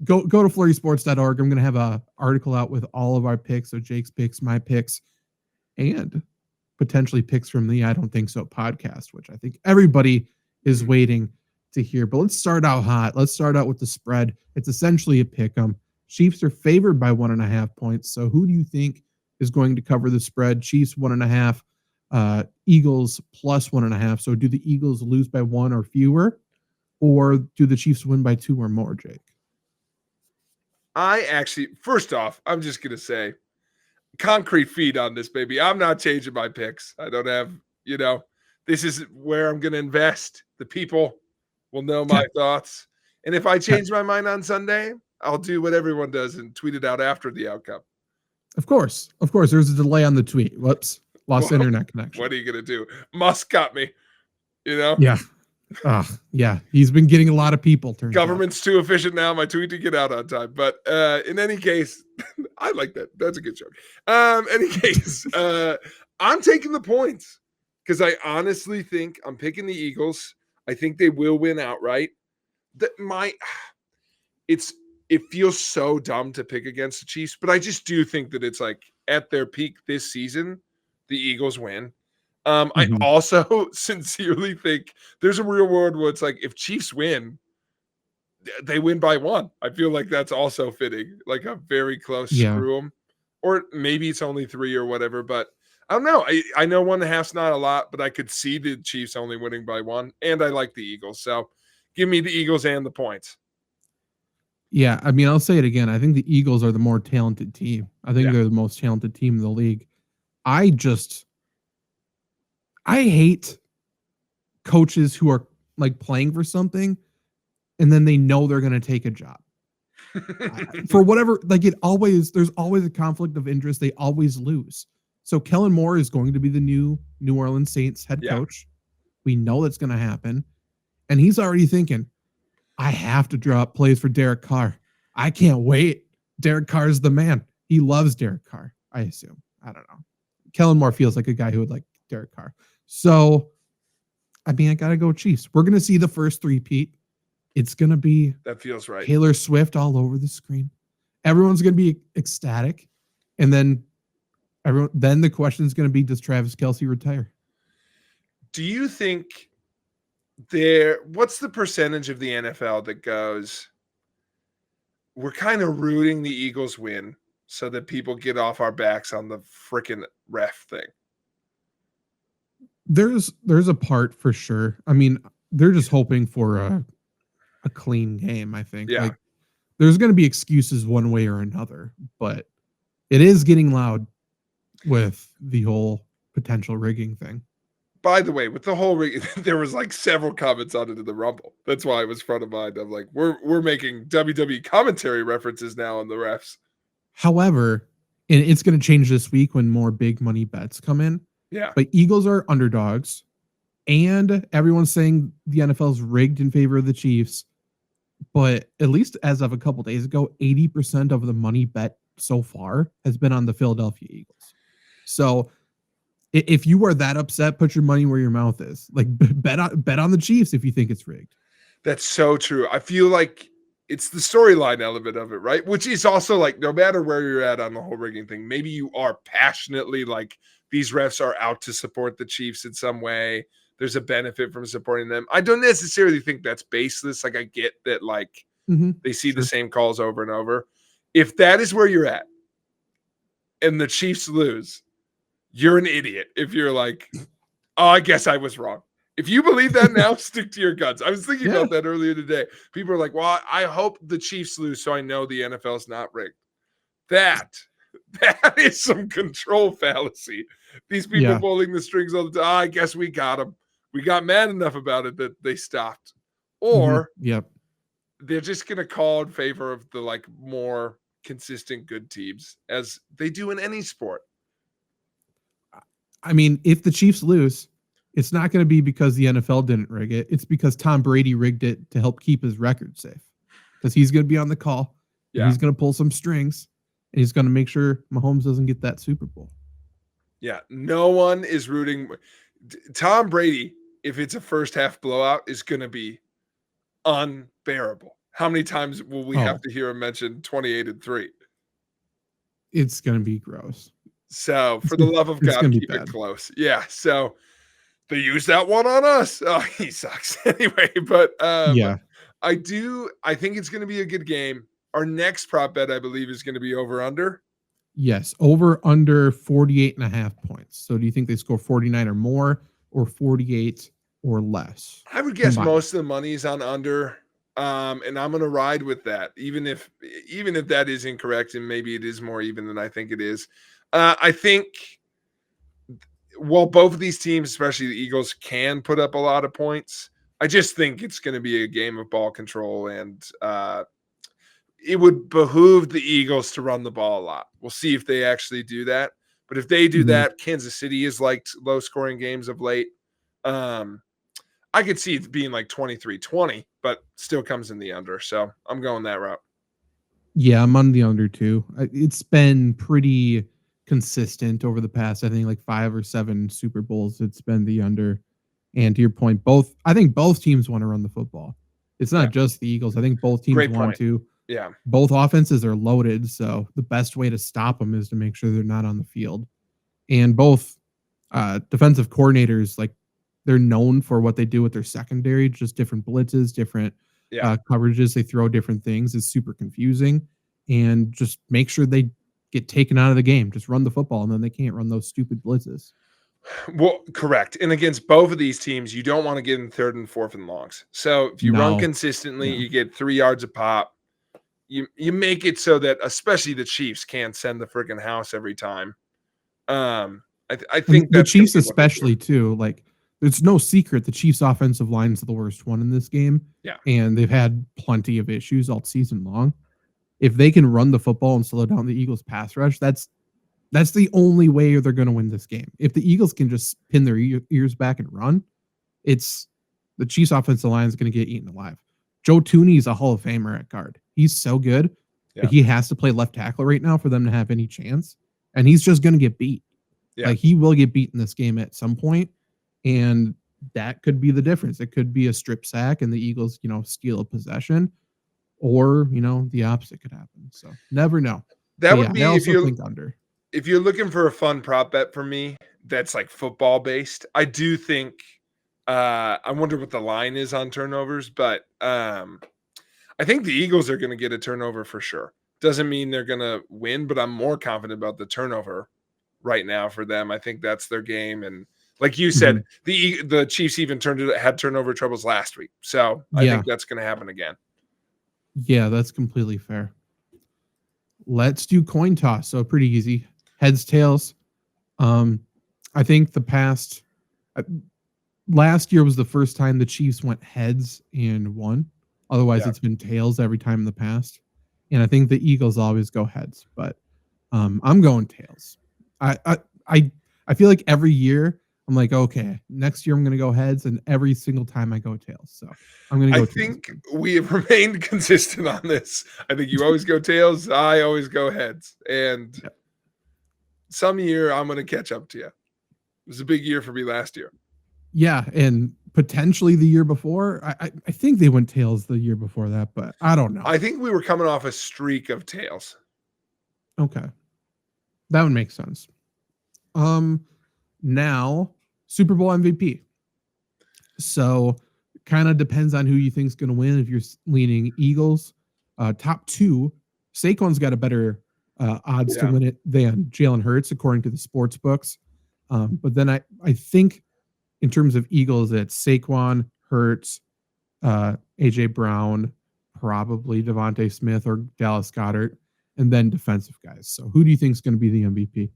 go to FlurrySports.org. I'm going to have a article out with all of our picks. So Jake's picks, my picks, and potentially picks from the I Don't Think So podcast, which I think everybody is waiting to hear. But let's start out hot. Let's start out with the spread. It's essentially a pick 'em. Chiefs are favored by 1.5 points. So who do you think is going to cover the spread? Chiefs 1.5, Eagles plus 1.5. So do the Eagles lose by 1 or fewer, or do the Chiefs win by 2 or more, Jake? I actually, first off, I'm just going to say concrete feet on this, baby. I'm not changing my picks. I don't have, this is where I'm going to invest. The people will know my thoughts. And if I change my mind on Sunday, I'll do what everyone does and tweet it out after the outcome. Of course. There's a delay on the tweet. Whoops. Lost internet connection. What are you going to do? Musk got me, Yeah. Yeah. He's been getting a lot of people. Government's too efficient now. My tweet to get out on time. But in any case, I like that. That's a good joke. Any case, I'm taking the points because I honestly think I'm picking the Eagles. I think they will win outright. It feels so dumb to pick against the Chiefs, but I just do think that it's like at their peak this season, the Eagles win. I also sincerely think there's a real world where it's like if Chiefs win, they win by 1. I feel like that's also fitting, like a very close screw 'em. Or maybe it's only 3 or whatever, but I don't know. I know 1.5's not a lot, but I could see the Chiefs only winning by 1, and I like the Eagles. So give me the Eagles and the points. Yeah, I mean, I'll say it again. I think the Eagles are the more talented team. I think they're the most talented team in the league. I hate coaches who are like playing for something and then they know they're going to take a job. For whatever, like there's always a conflict of interest. They always lose. So Kellen Moore is going to be the new New Orleans Saints head coach. We know that's going to happen. And he's already thinking, I have to draw up plays for Derek Carr. I can't wait. Derek Carr is the man. He loves Derek Carr, I assume. I don't know. Kellen Moore feels like a guy who would like Derek Carr. So, I mean, I got to go Chiefs. We're going to see the first three-peat. It's going to be that feels right. Taylor Swift all over the screen. Everyone's going to be ecstatic. And then the question is going to be, does Travis Kelce retire? Do you think what's the percentage of the NFL that goes, we're kind of rooting the Eagles win so that people get off our backs on the freaking ref thing? There's a part for sure. I mean, they're just hoping for a clean game, I think. Yeah. Like, there's going to be excuses one way or another, but it is getting loud with the whole potential rigging thing. By the way, with the whole there was like several comments on it in the Rumble. That's why it was front of mind. I'm like, we're making WWE commentary references now on the refs. However, and it's going to change this week when more big money bets come in. Yeah. But Eagles are underdogs, and everyone's saying the NFL's rigged in favor of the Chiefs. But at least as of a couple days ago, 80% of the money bet so far has been on the Philadelphia Eagles. So if you are that upset, put your money where your mouth is. Like bet on the Chiefs if you think it's rigged. That's so true. I feel like it's the storyline element of it, right? Which is also like, no matter where you're at on the whole rigging thing, maybe you are passionately like, these refs are out to support the Chiefs in some way. There's a benefit from supporting them. I don't necessarily think that's baseless. Like, I get that, like, they see the same calls over and over. If that is where you're at and the Chiefs lose, you're an idiot. If you're like, oh, I guess I was wrong. If you believe that now, stick to your guns. I was thinking about that earlier today. People are like, well, I hope the Chiefs lose so I know the NFL's not rigged. That is some control fallacy. These people pulling the strings all the time. I guess we got them. We got mad enough about it that they stopped. Or they're just going to call in favor of the like more consistent good teams, as they do in any sport. I mean, if the Chiefs lose, it's not going to be because the NFL didn't rig it. It's because Tom Brady rigged it to help keep his record safe. Because he's going to be on the call. Yeah. He's going to pull some strings. And he's going to make sure Mahomes doesn't get that Super Bowl. Yeah, no one is rooting. Tom Brady, if it's a first half blowout, is going to be unbearable. How many times will we have to hear him mention 28-3? It's going to be gross. So, for the love of God, keep it close. Yeah, so they use that one on us. Oh, he sucks. Anyway, but Yeah. I think it's going to be a good game. Our next prop bet, I believe, is going to be over under. Yes, over under 48.5 points. So do you think they score 49 or more or 48 or less? I would guess most of the money is on under. And I'm going to ride with that, even if that is incorrect, and maybe it is more even than I think it is. I think while both of these teams, especially the Eagles, can put up a lot of points, I just think it's going to be a game of ball control, and it would behoove the Eagles to run the ball a lot. We'll see if they actually do that. But if they do that, Kansas City has liked low-scoring games of late. I could see it being like 23-20, but still comes in the under. So I'm going that route. Yeah, I'm on the under too. It's been pretty consistent over the past, I think, like 5 or 7 Super Bowls. It's been the under. And to your point, I think both teams want to run the football. It's not just the Eagles. I think both teams want to. Yeah. Both offenses are loaded. So the best way to stop them is to make sure they're not on the field. And both defensive coordinators, like, they're known for what they do with their secondary, just different blitzes, different coverages. They throw different things. It's super confusing. And just make sure they get taken out of the game. Just run the football, and then they can't run those stupid blitzes. Well, correct. And against both of these teams, you don't want to get in 3rd and 4th and longs. So if you run consistently, you get 3 yards a pop. You make it so that especially the Chiefs can't send the freaking house every time. I think the Chiefs especially too, like, it's no secret the Chiefs' offensive line is the worst one in this game. Yeah. And they've had plenty of issues all season long. If they can run the football and slow down the Eagles' pass rush, that's the only way they're going to win this game. If the Eagles can just pin their ears back and run, it's the Chiefs' offensive line is going to get eaten alive. Joe Tooney is a Hall of Famer at guard. He's so good, but he has to play left tackle right now for them to have any chance. And he's just going to get beat. Yeah. Like, he will get beat in this game at some point. And that could be the difference. It could be a strip sack and the Eagles, steal a possession, or, the opposite could happen. So never know. That would be if you're looking for a fun prop bet for me, that's like football based. I do think, I wonder what the line is on turnovers, but I think the Eagles are going to get a turnover for sure. Doesn't mean they're going to win, but I'm more confident about the turnover right now for them. I think that's their game. And like you said, the Chiefs even had turnover troubles last week. So I think that's going to happen again. Yeah, that's completely fair. Let's do coin toss. So pretty easy. Heads, tails. I think last year was the first time the Chiefs went heads and won. Otherwise, it's been tails every time in the past. And I think the Eagles always go heads, but I'm going tails. I feel like every year I'm like, okay, next year I'm going to go heads, and every single time I go tails. So I'm going to go tails. I think we have remained consistent on this. I think you always go tails. I always go heads. And some year I'm going to catch up to you. It was a big year for me last year. Yeah, and potentially the year before. I think they went tails the year before that, but I don't know. I think we were coming off a streak of tails. Okay. That would make sense. Now, Super Bowl MVP. So, kind of depends on who you think is going to win. If you're leaning Eagles, top 2, Saquon's got a better odds to win it than Jalen Hurts, according to the sports books. But then I think in terms of Eagles, it's Saquon, Hurts, AJ Brown, probably Devontae Smith or Dallas Goedert, and then defensive guys. So who do you think is going to be the MVP?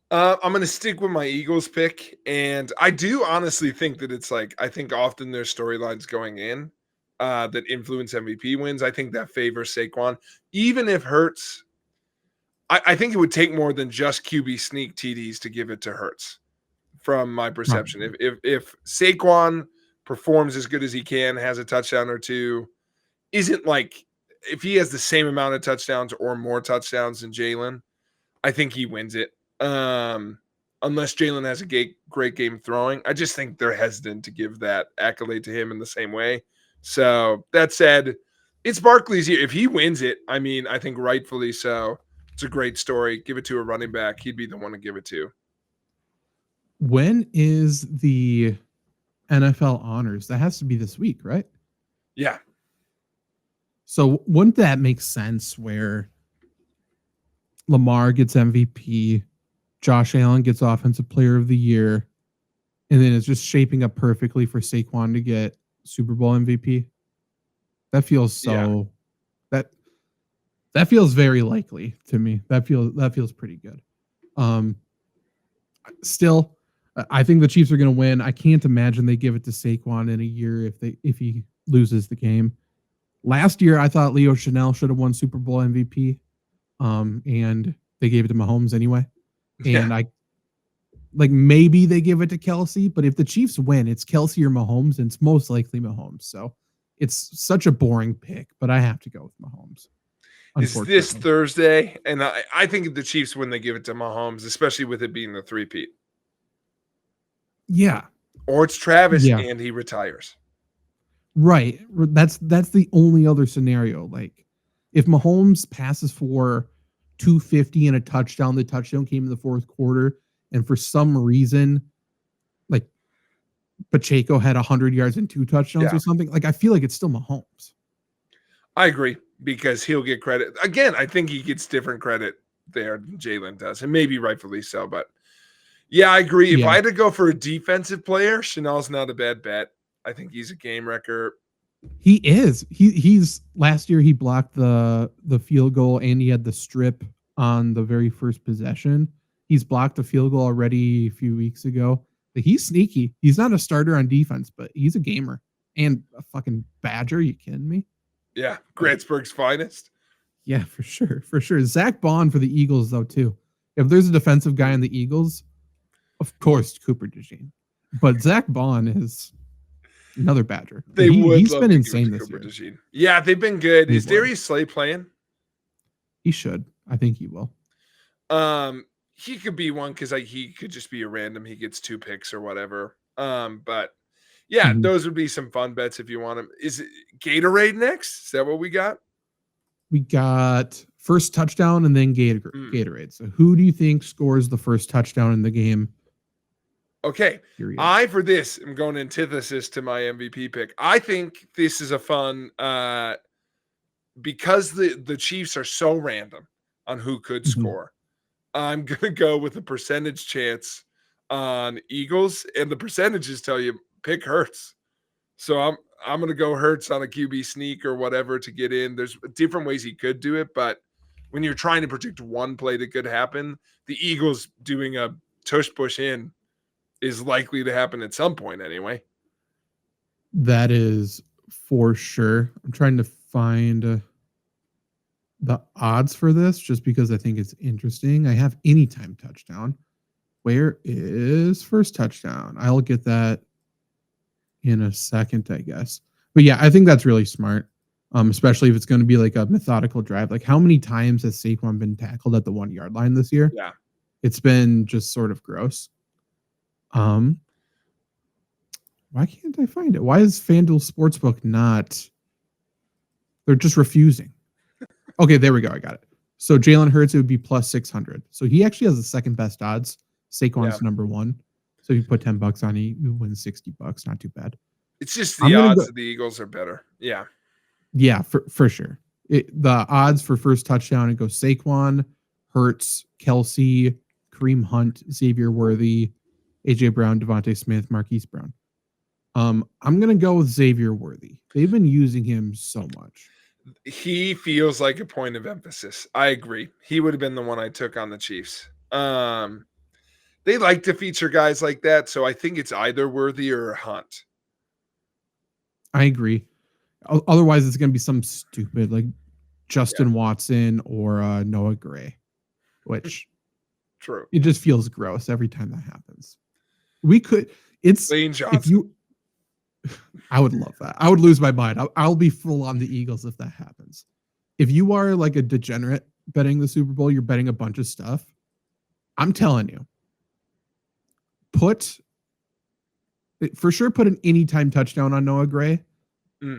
I'm going to stick with my Eagles pick. And I do honestly think that it's like, I think often there's storylines going in that influence MVP wins. I think that favors Saquon. Even if Hurts, I think it would take more than just QB sneak TDs to give it to Hurts, from my perception. If Saquon performs as good as he can, has a touchdown or two, isn't like, if he has the same amount of touchdowns or more touchdowns than Jalen, I think he wins it. Unless Jalen has a great game throwing. I just think they're hesitant to give that accolade to him in the same way. So that said, It's Barkley's year. If he wins it, I mean, I think rightfully so. It's a great story. Give it to a running back. He'd be the one to give it to. When is the NFL honors? That has to be this week, right? Yeah. So wouldn't that make sense where Lamar gets MVP, Josh Allen gets Offensive Player of the Year, and then it's just shaping up perfectly for Saquon to get Super Bowl MVP? That feels so that feels very likely to me. That feels pretty good. Still, I think the Chiefs are going to win. I can't imagine they give it to Saquon in a year if he loses the game. Last year, I thought Leo Chanel should have won Super Bowl MVP, and they gave it to Mahomes anyway. And I maybe they give it to Kelsey, but if the Chiefs win, it's Kelsey or Mahomes, and it's most likely Mahomes. So it's such a boring pick, but I have to go with Mahomes. Is this Thursday? And I think the Chiefs win, they give it to Mahomes, especially with it being the three-peat. Yeah. Or it's Travis and he retires. Right. That's the only other scenario. Like if Mahomes passes for 250 and a touchdown, the touchdown came in the fourth quarter, and for some reason, like Pacheco had 100 yards and 2 touchdowns or something, like I feel like it's still Mahomes. I agree, because he'll get credit. Again, I think he gets different credit there than Jalen does, and maybe rightfully so. But yeah, I agree. If I had to go for a defensive player, Chanel's not a bad bet. I think he's a game wrecker. He is. He's last year he blocked the field goal and he had the strip on the very first possession. He's blocked a field goal already a few weeks ago. But he's sneaky. He's not a starter on defense, but he's a gamer and a fucking Badger. Are you kidding me? Yeah, Grantsburg's finest. Yeah, for sure. For sure. Zach Bond for the Eagles, though, too. If there's a defensive guy in the Eagles, of course, Cooper DeJean. But Zach Bond is another Badger. He's been insane this year. DeJean. Yeah, they've been good. Is Darius Slay playing? He should. I think he will. He could be one because he could just be a random. He gets 2 picks or whatever. But yeah, those would be some fun bets if you want them. Is it Gatorade next? Is that what we got? We got first touchdown and then Gatorade. So who do you think scores the first touchdown in the game? Okay. For this, I'm going antithesis to my MVP pick. I think this is a fun because the Chiefs are so random on who could score. I'm going to go with a percentage chance on Eagles, and the percentages tell you pick Hurts. So I'm going to go Hurts on a QB sneak or whatever to get in. There's different ways he could do it, but when you're trying to predict one play that could happen, the Eagles doing a tush push in is likely to happen at some point anyway. That is for sure. I'm trying to find the odds for this just because I think it's interesting. I have anytime touchdown. Where is first touchdown? I'll get that in a second, I guess. But yeah, I think that's really smart, especially if it's going to be like a methodical drive. Like how many times has Saquon been tackled at the 1 yard line this year? Yeah. It's been just sort of gross. Why can't I find it? Why is FanDuel Sportsbook not? They're just refusing. Okay, there we go. I got it. So Jalen Hurts, it would be plus 600. So he actually has the second best odds. Saquon's number 1. So if you put $10 on it, you win $60. Not too bad. It's just the odds of the Eagles are better. Yeah. Yeah, for sure. The odds for first touchdown, it goes Saquon, Hurts, Kelsey, Kareem Hunt, Xavier Worthy, AJ Brown, Devontae Smith, Marquise Brown. I'm going to go with Xavier Worthy. They've been using him so much. He feels like a point of emphasis. I agree. He would have been the one I took on the Chiefs. They like to feature guys like that, so I think it's either Worthy or Hunt. I agree. Otherwise, it's going to be some stupid like Justin Watson or Noah Gray, which true. It just feels gross every time that happens. We could. It's Lane Johnson. If you. I would love that. I would lose my mind. I'll be full on the Eagles if that happens. If you are like a degenerate betting the Super Bowl, you're betting a bunch of stuff. I'm telling you, put an anytime touchdown on Noah Gray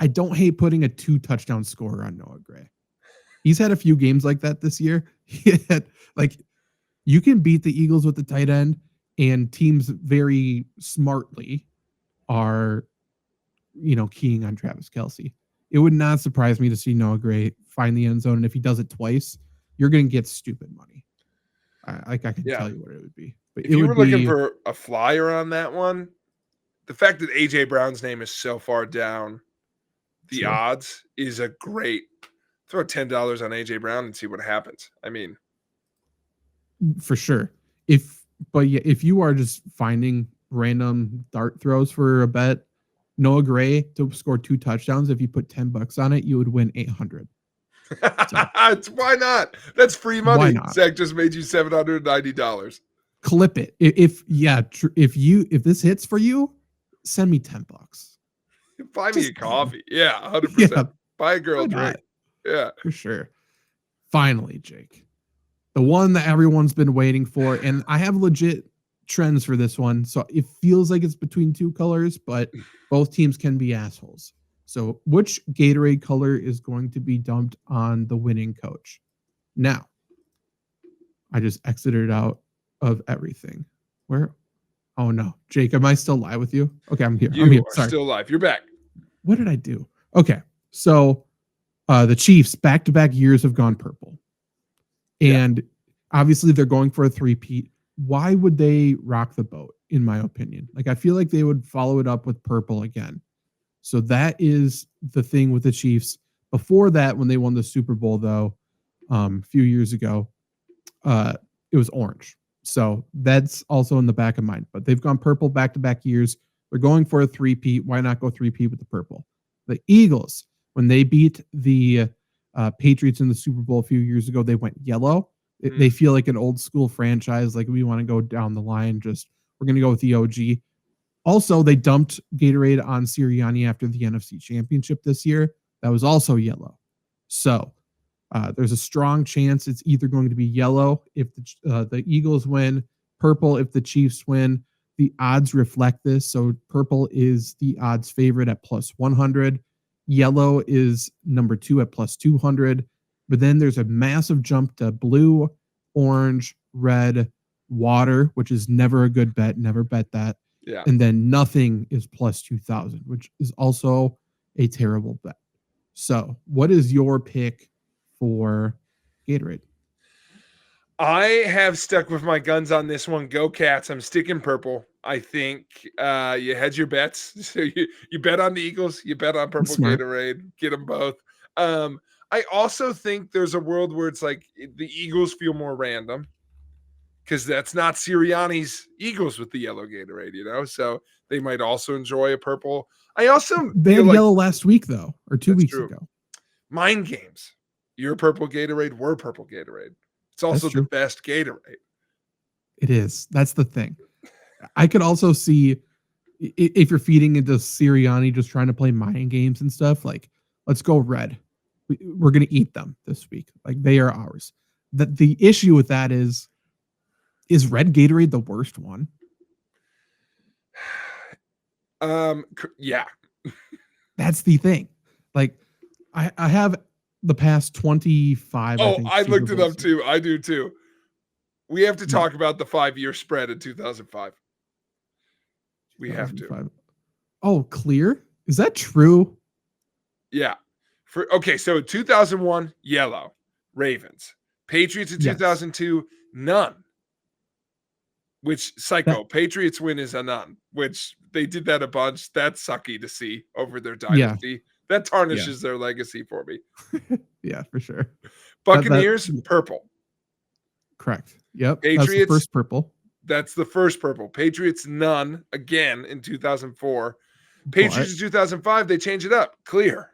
I don't hate putting a 2-touchdown scorer on Noah Gray. He's had a few games like that this year. He had, like, you can beat the Eagles with the tight end, and teams very smartly are, keying on Travis Kelce. It would not surprise me to see Noah Gray find the end zone, and if he does it twice, you're going to get stupid money. I can tell you what it would be. But if you were looking for a flyer on that one, the fact that AJ Brown's name is so far down, the odds is a great. Throw $10 on AJ Brown and see what happens. I mean, for sure. If you are just finding random dart throws for a bet, Noah Gray to score 2 touchdowns, if you put $10 on it, you would win 800. So, why not? That's free money. Why not? Zach just made you $790. Clip it. If this hits for you, send me $10. Buy me a coffee. Yeah, 100%. Yeah, buy a girl a drink. Yeah, for sure. Finally, Jake, the one that everyone's been waiting for, and I have legit trends for this one. So it feels like it's between 2 colors, but both teams can be assholes. So which Gatorade color is going to be dumped on the winning coach? Now, I just exited out of everything. Where? Oh no, Jake, am I still live with you? Okay, I'm here. I'm here. Sorry. Still live. You're back. What did I do? Okay, so the Chiefs back-to-back years have gone purple, and obviously they're going for a 3-peat. Why would they rock the boat? In my opinion, like I feel like they would follow it up with purple again. So that is the thing with the Chiefs. Before that, when they won the Super Bowl, though, a few years ago, it was orange. So that's also in the back of mind. But they've gone purple back-to-back years. They're going for a 3-peat. Why not go 3-peat with the purple? The Eagles, when they beat the Patriots in the Super Bowl a few years ago, they went yellow. They feel like an old school franchise. Like we want to go down the line. We're going to go with the OG. Also, they dumped Gatorade on Sirianni after the NFC Championship this year. That was also yellow. So there's a strong chance it's either going to be yellow if the Eagles win, purple if the Chiefs win. The odds reflect this. So purple is the odds favorite at plus 100. Yellow is number 2 at plus 200. But then there's a massive jump to blue, orange, red, water, which is never a good bet. Never bet that. Yeah. And then nothing is plus 2,000, which is also a terrible bet. So what is your pick for Gatorade? I have stuck with my guns on this one. Go Cats. I'm sticking purple. I think you hedge your bets. So you bet on the Eagles. You bet on purple Gatorade. Get them both. I also think there's a world where it's like the Eagles feel more random because that's not Sirianni's Eagles with the yellow Gatorade, So they might also enjoy a purple. I also they had yellow last week though, or 2 weeks ago. Mind games. You're purple Gatorade. We're purple Gatorade. It's also the best Gatorade. It is. That's the thing. I could also see if you're feeding into Sirianni just trying to play mind games and stuff, like, let's go red. We're going to eat them this week. Like, they are ours. The issue with that is red Gatorade the worst one? Yeah. That's the thing. Like, I have the past 25. I looked it up too. I do too. We have to talk about the 5-year spread in 2005. We have to. Oh, clear? Is that true? Yeah. So 2001, yellow, Ravens. Patriots in 2002, none. Which Patriots win is a none, which they did that a bunch. That's sucky to see over their dynasty. Yeah. That tarnishes their legacy for me. Yeah, for sure. Buccaneers, purple. Correct. Yep. Patriots, that's the first purple. That's the first purple. Patriots, none again in 2004. Patriots in 2005, they change it up. Clear.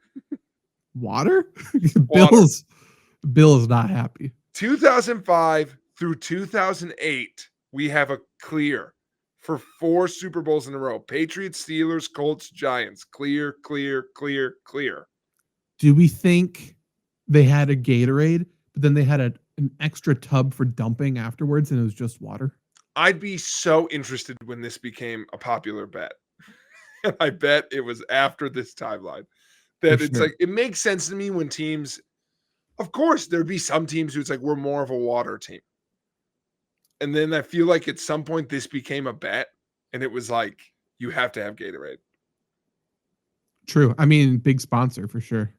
Water? Bill is not happy. 2005 through 2008, we have a clear for 4 Super Bowls in a row. Patriots, Steelers, Colts, Giants. Clear, clear, clear, clear. Do we think they had a Gatorade, but then they had an extra tub for dumping afterwards and it was just water? I'd be so interested when this became a popular bet. I bet it was after this timeline. That For it's sure. like, it makes sense to me when teams, of course, there'd be some teams who it's like, we're more of a water team. And then I feel like at some point this became a bet, and it was like, you have to have Gatorade. True. I mean, big sponsor for sure.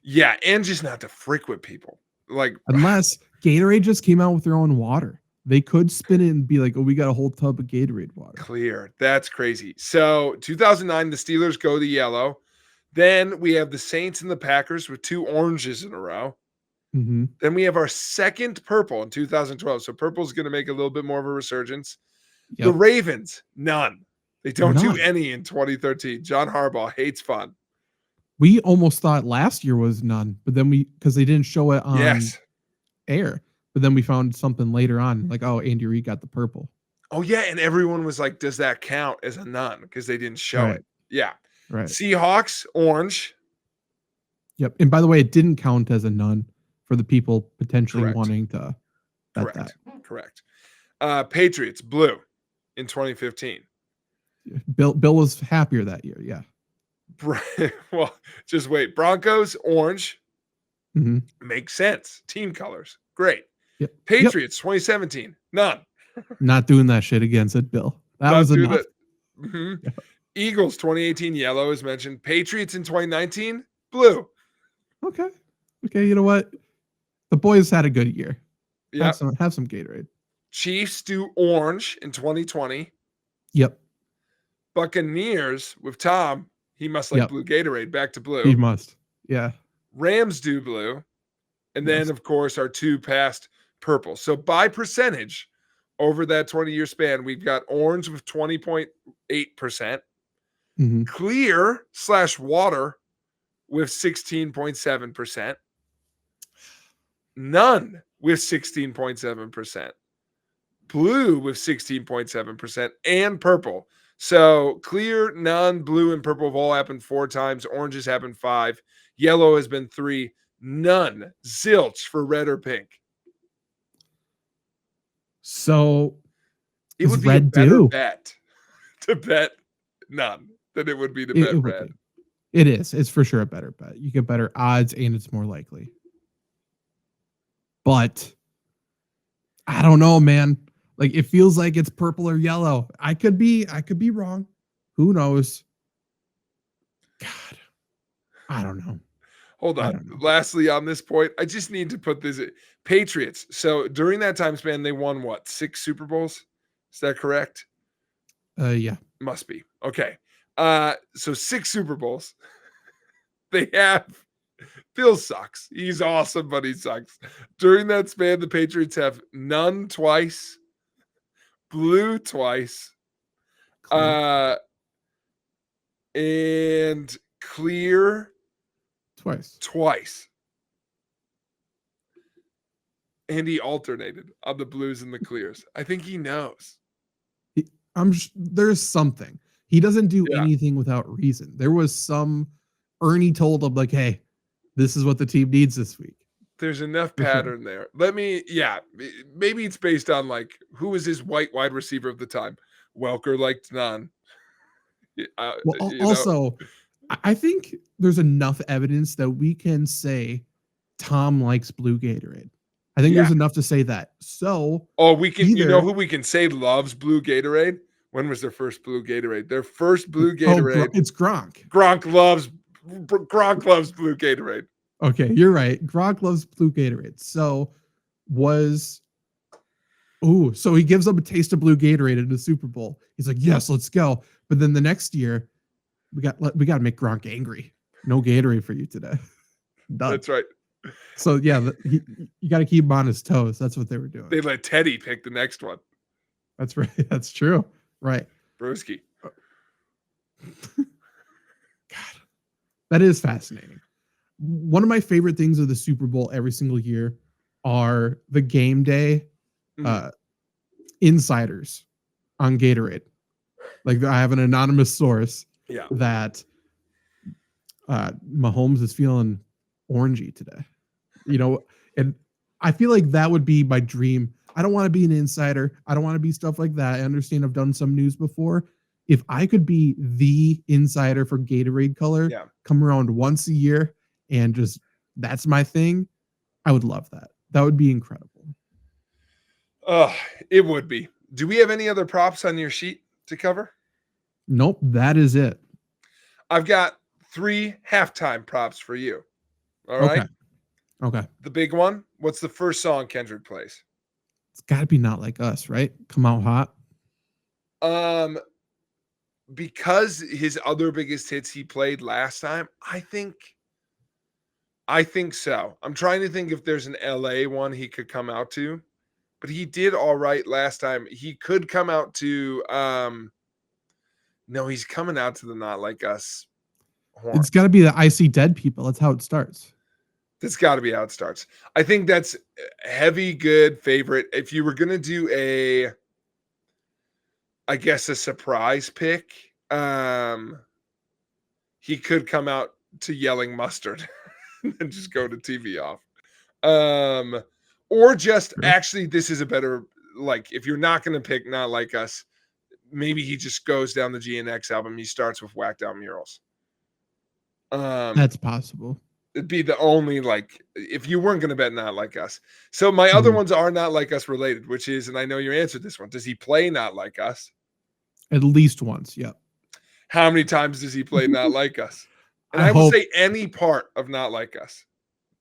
Yeah, and just not to frick with people. Like, Unless Gatorade just came out with their own water. They could spin it and be like, oh, we got a whole tub of Gatorade water. Clear. That's crazy. So 2009, the Steelers go the yellow. Then we have the Saints and the Packers with 2 oranges in a row. Mm-hmm. Then we have our second purple in 2012. So purple's going to make a little bit more of a resurgence. Yep. The Ravens, none. They don't do None. any in 2013. John Harbaugh hates fun. We almost thought last year was none, but then because they didn't show it on air. But then we found something later on, like, oh, Andy Reid got the purple. Oh, yeah. And everyone was like, does that count as a none? Because they didn't show it. Yeah. Right. Seahawks, orange. Yep. And by the way, it didn't count as a none for the people potentially wanting to bet that. Correct. Patriots, blue in 2015. Bill was happier that year. Yeah. Well, just wait. Broncos, orange. Mm-hmm. Makes sense. Team colors. Great. Yep. Patriots, 2017. None. Not doing that shit again, said Bill. That was enough. Mm-hmm. Yep. Eagles, 2018, yellow is mentioned. Patriots in 2019, blue. Okay. You know what? The boys had a good year. Yeah. Have some Gatorade. Chiefs do orange in 2020. Yep. Buccaneers with Tom. He must like blue Gatorade. Back to blue. He must. Yeah. Rams do blue. And then, of course, our 2 past purple. So by percentage, over that 20-year span, we've got orange with 20.8%, mm-hmm. clear / water with 16.7%, none with 16.7%, blue with 16.7%, and purple. So clear, none, blue, and purple have all happened 4 times. Orange has happened 5. Yellow has been 3. None, zilch for red or pink. So it would be a better bet to bet none than it would be to bet red. It is. It's for sure a better bet. You get better odds and it's more likely. But I don't know, man. Like, it feels like it's purple or yellow. I could be wrong. Who knows? God, I don't know. Hold on. Lastly, on this point, I just need to put this Patriots. So during that time span, they won what? 6 Super Bowls? Is that correct? Yeah. Must be. Okay. So 6 Super Bowls. They have Bill sucks. He's awesome, but he sucks. During that span, the Patriots have none twice, blue twice, and clear twice. And he alternated on the blues and the clears. I think he knows. There's something. He doesn't do anything without reason. There was some Ernie told him, like, hey, this is what the team needs this week. There's enough pattern there. Maybe it's based on, like, who was his white wide receiver of the time? Welker liked none. Also, I think there's enough evidence that we can say Tom likes blue Gatorade. I think there's enough to say that. So, we can. You know who we can say loves blue Gatorade? When was their first blue Gatorade? Their first blue Gatorade. It's Gronk. Gronk loves blue Gatorade. Okay, you're right. Gronk loves blue Gatorade. So so he gives them a taste of blue Gatorade in the Super Bowl. He's like, yes, let's go. But then the next year, we got to make Gronk angry. No Gatorade for you today. Done. That's right. So yeah, you got to keep him on his toes. That's what they were doing. They let Teddy pick the next one. That's right. That's true. Right. Broski. God, that is fascinating. One of my favorite things of the Super Bowl every single year are the game day insiders on Gatorade. Like, I have an anonymous source that Mahomes is feeling orangey today. And I feel like that would be my dream. I don't want to be an insider. I don't want to be stuff like that. I understand I've done some news before, if I could be the insider for Gatorade color, Yeah. come around once a year and just that's my thing, I would love that. That would be incredible. It would be. Do we have any other props on your sheet to cover? Nope, that is it. I've got 3 halftime props for you. All right. Okay. The big one. What's the first song Kendrick plays? It's got to be Not Like Us, right? Come Out Hot. Because his other biggest hits he played last time, I think so. I'm trying to think if there's an LA one he could come out to, but he did all right last time. He could come out to no, he's coming out to the Not Like Us horn. It's got to be the I See Dead People. That's how it starts. That's got to be how it starts. I think that's heavy, good favorite. If you were going to do I guess a surprise pick, he could come out to Yelling Mustard and just go to TV off. Or just actually, this is a better, like, if you're not going to pick Not Like Us, maybe he just goes down the GNX album. He starts with Whacked Out Murals. That's possible. It'd be the only, like, if you weren't going to bet Not Like Us. So my other ones are Not Like Us related, which is, and I know you answered this one. Does he play Not Like Us? At least once. Yep. How many times does he play Not Like Us? And I would say any part of Not Like Us.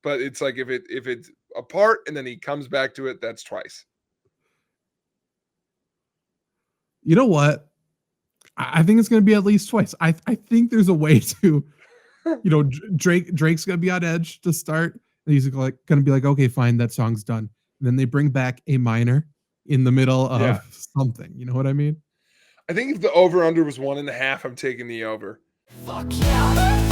But it's like if it's a part and then he comes back to it, that's twice. You know what? I think it's going to be at least twice. I think there's a way to, Drake's going to be on edge to start. And he's going to be like, okay, fine, that song's done. And then they bring back A minor in the middle of something. You know what I mean? I think if the over-under was 1.5, I'm taking the over. Fuck yeah.